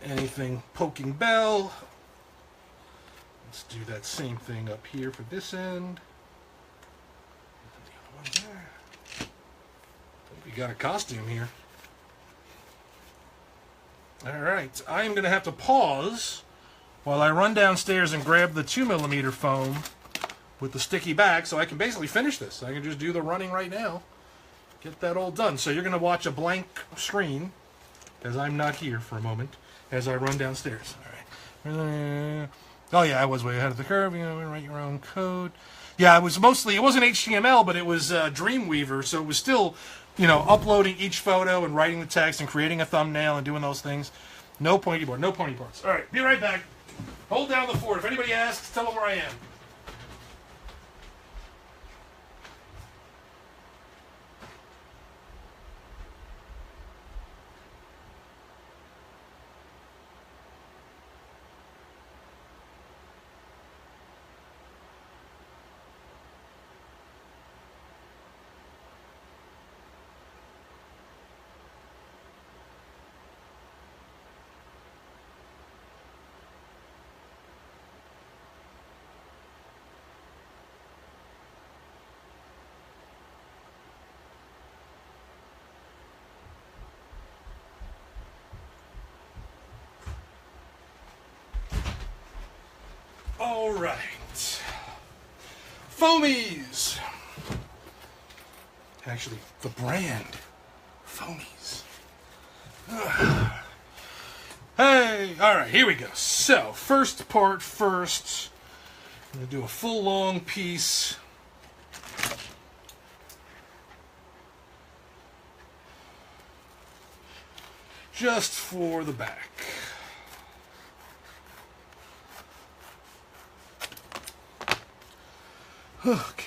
anything poking Belle. Let's do that same thing up here for this end. And the other one there. I think we got a costume here. Alright, I am going to have to pause while I run downstairs and grab the 2mm foam with the sticky back, so I can basically finish this. I can just do the running right now, get that all done. So you're going to watch a blank screen, as I'm not here for a moment, as I run downstairs. All right. Oh yeah, I was way ahead of the curve. You know, write your own code. Yeah, it was mostly, it wasn't HTML, but it was Dreamweaver, so it was still, you know, uploading each photo and writing the text and creating a thumbnail and doing those things. No pointy board, no pointy parts. All right, be right back. Hold down the fort. If anybody asks, tell them where I am. All right. Foamies. Actually, the brand. Foamies. Hey, all right, here we go. So, first part first. I'm going to do a full long piece. Just for the back. Okay.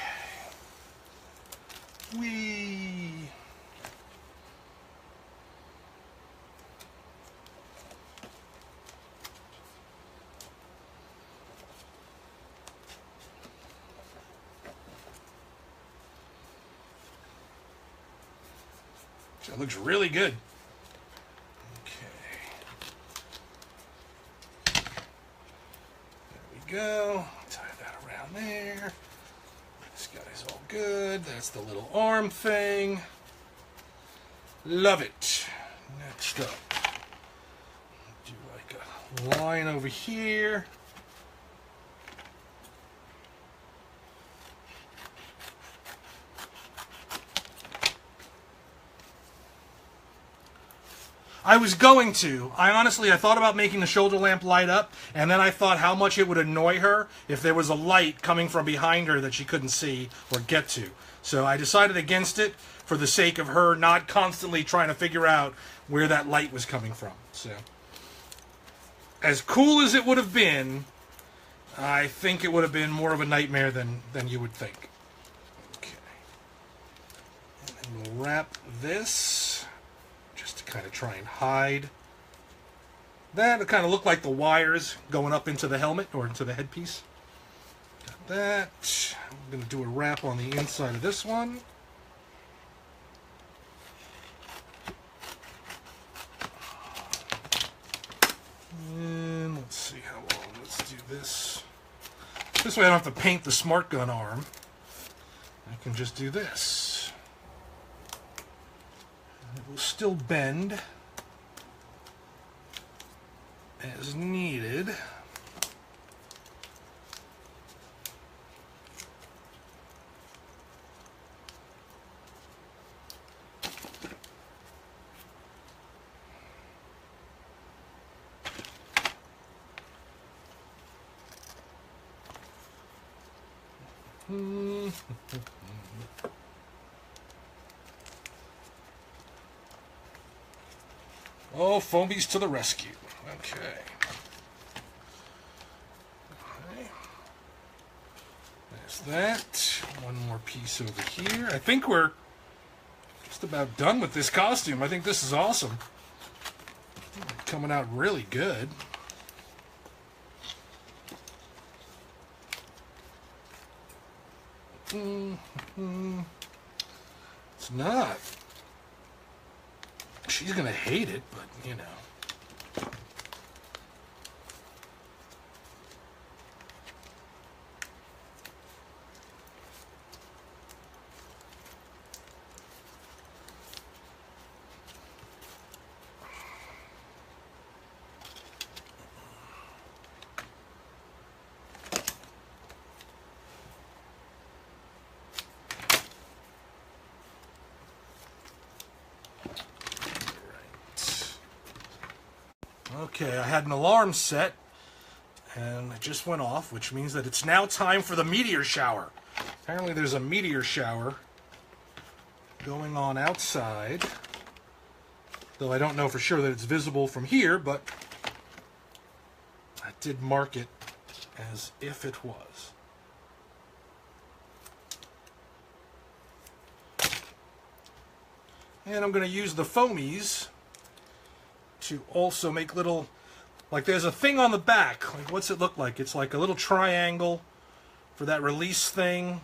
That looks really good. Okay. There we go. Tie that around there. This guy's all good. That's the little arm thing. Love it. Next up, do like a line over here. I was going to. I thought about making the shoulder lamp light up, and then I thought how much it would annoy her if there was a light coming from behind her that she couldn't see or get to. So I decided against it for the sake of her not constantly trying to figure out where that light was coming from. So, as cool as it would have been, I think it would have been more of a nightmare than you would think. Okay. And then we'll wrap this just to kind of try and hide that. It kind of look like the wires going up into the helmet or into the headpiece. Got that. I'm going to do a wrap on the inside of this one. And let's see how long. Let's do this. This way I don't have to paint the Smartgun arm. I can just do this. And it will still bend as needed. Oh, foamies to the rescue. Okay. There's that. One more piece over here. I think we're just about done with this costume. I think this is awesome. Coming out really good. It's not. She's gonna hate it, but you know. Okay, I had an alarm set, and it just went off, which means that it's now time for the meteor shower. Apparently there's a meteor shower going on outside, though I don't know for sure that it's visible from here, but I did mark it as if it was. And I'm going to use the foamies to also make little, like there's a thing on the back. Like, what's it look like? It's like a little triangle for that release thing.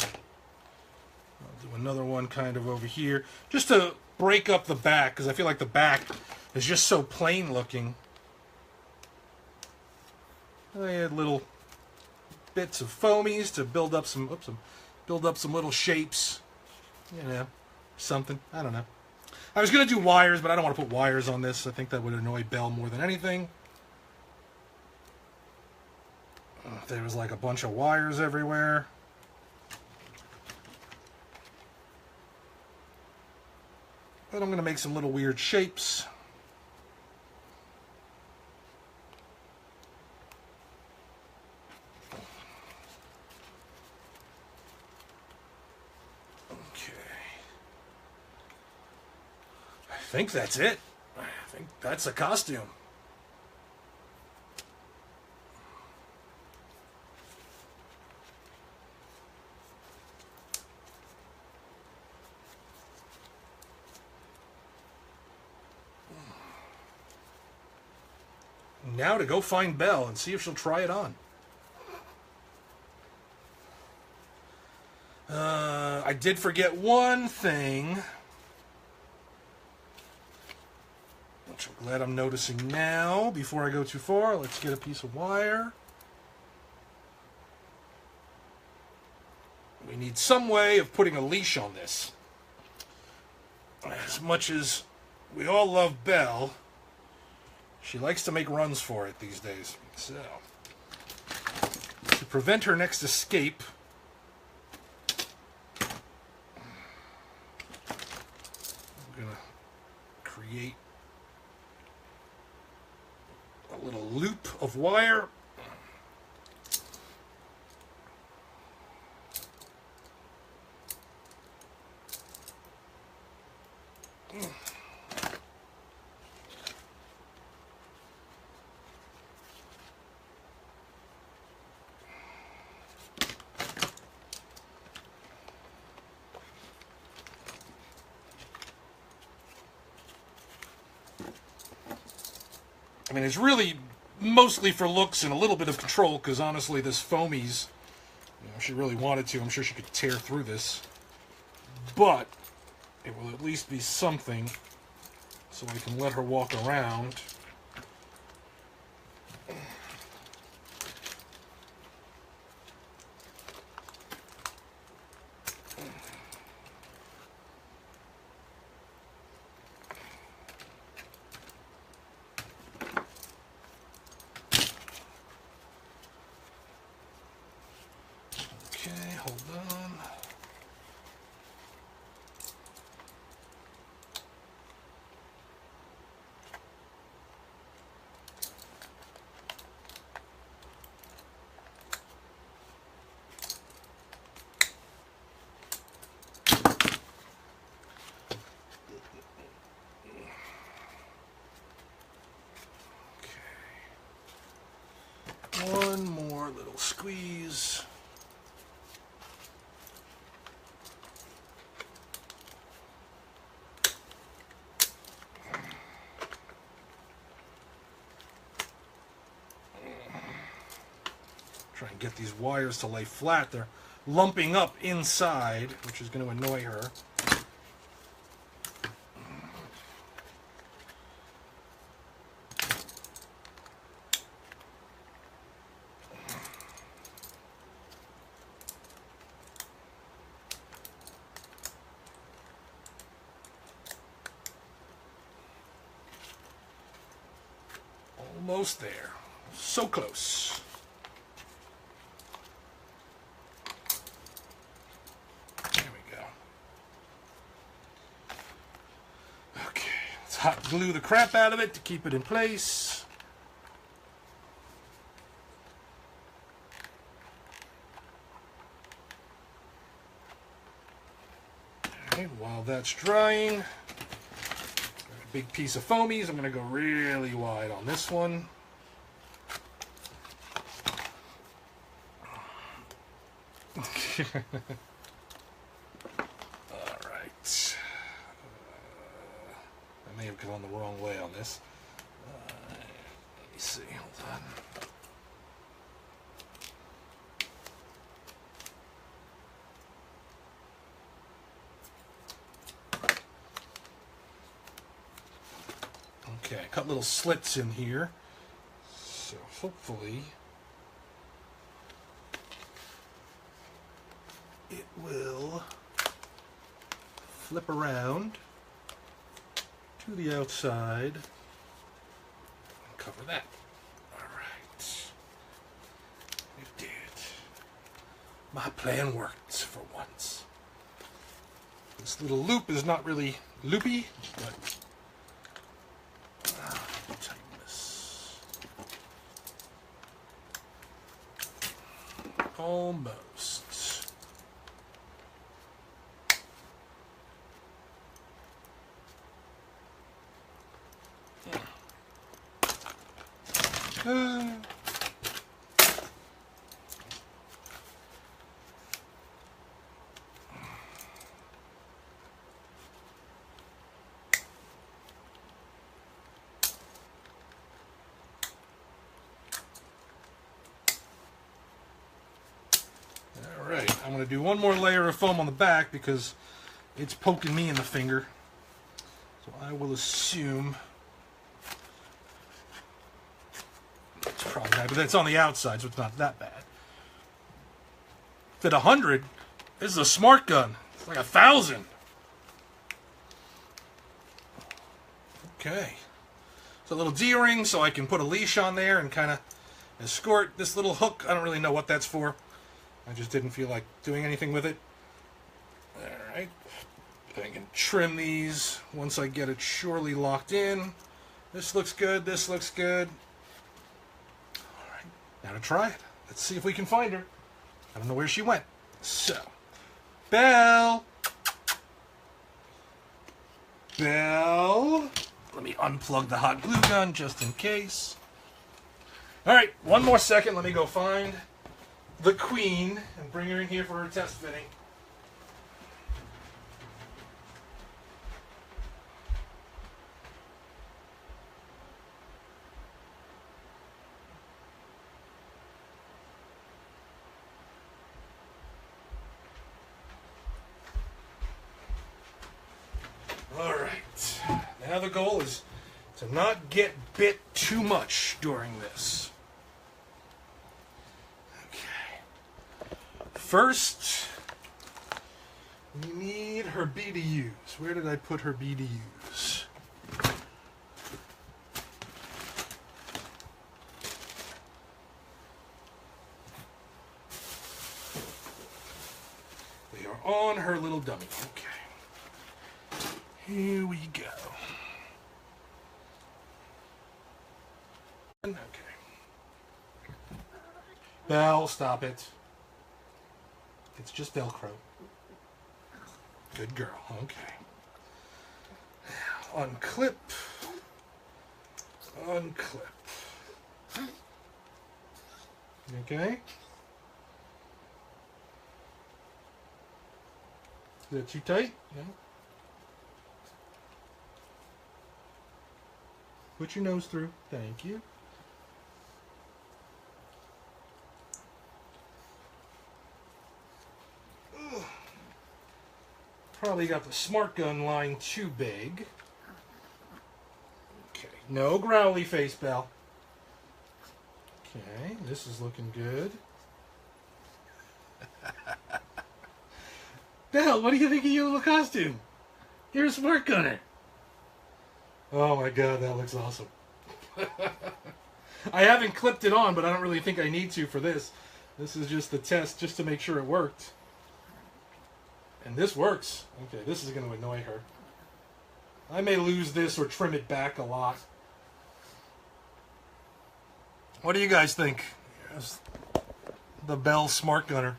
I'll do another one kind of over here, just to break up the back, because I feel like the back is just so plain looking. I had little bits of foamies to build up some, build up some little shapes. You know, something. I don't know. I was gonna do wires, but I don't want to put wires on this. I think that would annoy Belle more than anything. There was like a bunch of wires everywhere. But I'm gonna make some little weird shapes. I think that's it. I think that's a costume. Now to go find Belle and see if she'll try it on. I did forget one thing, which I'm glad I'm noticing now. Before I go too far, let's get a piece of wire. We need some way of putting a leash on this. As much as we all love Belle, She likes to make runs for it these days. So, to prevent her next escape, I'm going to create a little loop of wire. I mean, it's really mostly for looks and a little bit of control, because honestly, this foamies, if she really wanted to, I'm sure she could tear through this. But it will at least be something, so I can let her walk around. Okay, hold on. Okay. One more little squeeze. Try and get these wires to lay flat. They're lumping up inside, which is going to annoy her. Almost there. So close. There we go. Okay, let's hot glue the crap out of it to keep it in place. Okay, while that's drying, big piece of foamies. I'm going to go really wide on this one. Alright. I may have gone the wrong way on this. Let me see. Hold on. Okay, cut little slits in here, so hopefully it will flip around to the outside and cover that. Alright, it did. My plan worked for once. This little loop is not really loopy, but almost. Alright, I'm going to do one more layer of foam on the back because it's poking me in the finger. So I will assume it's probably bad, but it's on the outside, so it's not that bad. At 100, this is a smart gun. It's like 1,000. Okay. It's a little D-ring so I can put a leash on there and kind of escort. This little hook, I don't really know what that's for. I just didn't feel like doing anything with it. Alright. I can trim these once I get it surely locked in. This looks good. This looks good. Alright. Now to try it. Let's see if we can find her. I don't know where she went. So, Belle. Belle. Let me unplug the hot glue gun just in case. Alright, one more second. Let me go find the queen and bring her in here for her test fitting. Alright, now the goal is to not get bit too much during this. Okay. First, we need her BDUs. Where did I put her BDUs? They are on her little dummy. Okay. Here we go. Okay. Belle, stop it. It's just Velcro. Good girl. Okay. Now, unclip. Unclip. Okay. Is that too tight? No. Put your nose through. Thank you. Ugh. Probably got the smart gun line too big. Okay. No growly face, Belle. Okay. This is looking good. Belle, what do you think of your little costume? You're a smart gunner. Oh my god, that looks awesome. I haven't clipped it on, but I don't really think I need to for this. This is just the test, just to make sure it worked. And this works. Okay, this is going to annoy her. I may lose this or trim it back a lot. What do you guys think? Here's the Belle Smart Gunner.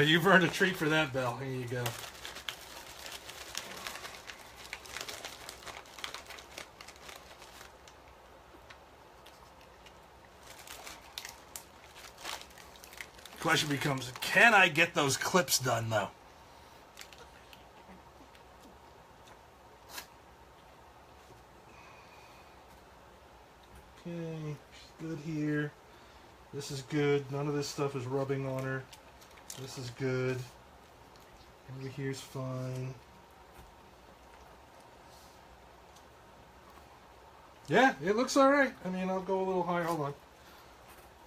You've earned a treat for that, Belle. Here you go. The question becomes, can I get those clips done, though? Okay, she's good here. This is good. None of this stuff is rubbing on her. This is good. Over here's fine. Yeah, it looks alright. I mean, I'll go a little higher. Hold on.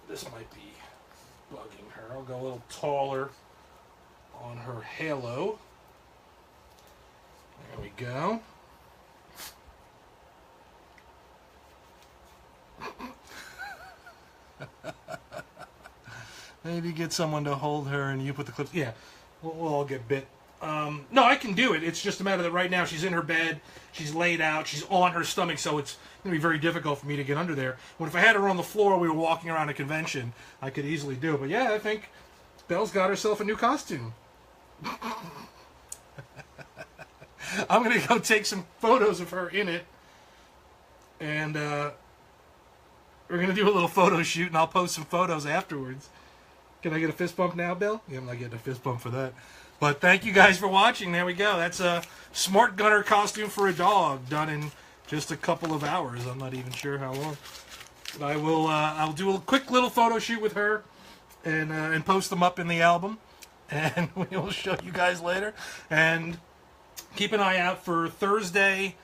This might be bugging her. I'll go a little taller on her halo. There we go. Maybe get someone to hold her and you put the clips. Yeah, we'll all get bit. No, I can do it. It's just a matter that right now she's in her bed, she's laid out, she's on her stomach, so it's going to be very difficult for me to get under there. When if I had her on the floor, we were walking around a convention, I could easily do it. But yeah, I think Belle's got herself a new costume. I'm going to go take some photos of her in it. And we're going to do a little photo shoot, and I'll post some photos afterwards. Can I get a fist bump now, Belle? Yeah, I'm not getting a fist bump for that. But thank you guys for watching. There we go. That's a Smart Gunner costume for a dog done in just a couple of hours. I'm not even sure how long. But I will. I'll do a quick little photo shoot with her, and post them up in the album, and we will show you guys later. And keep an eye out for Thursday.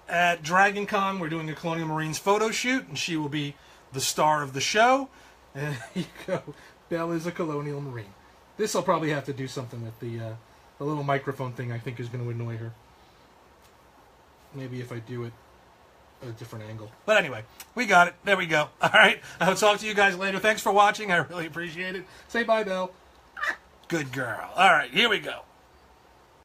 at Dragon Con, we're doing a Colonial Marines photo shoot, and she will be the star of the show. And there you go. Belle is a Colonial Marine. This I'll probably have to do something with the little microphone thing. I think is going to annoy her. Maybe if I do it at a different angle. But anyway, we got it. There we go. All right. I'll talk to you guys later. Thanks for watching. I really appreciate it. Say bye, Belle. Good girl. All right. Here we go.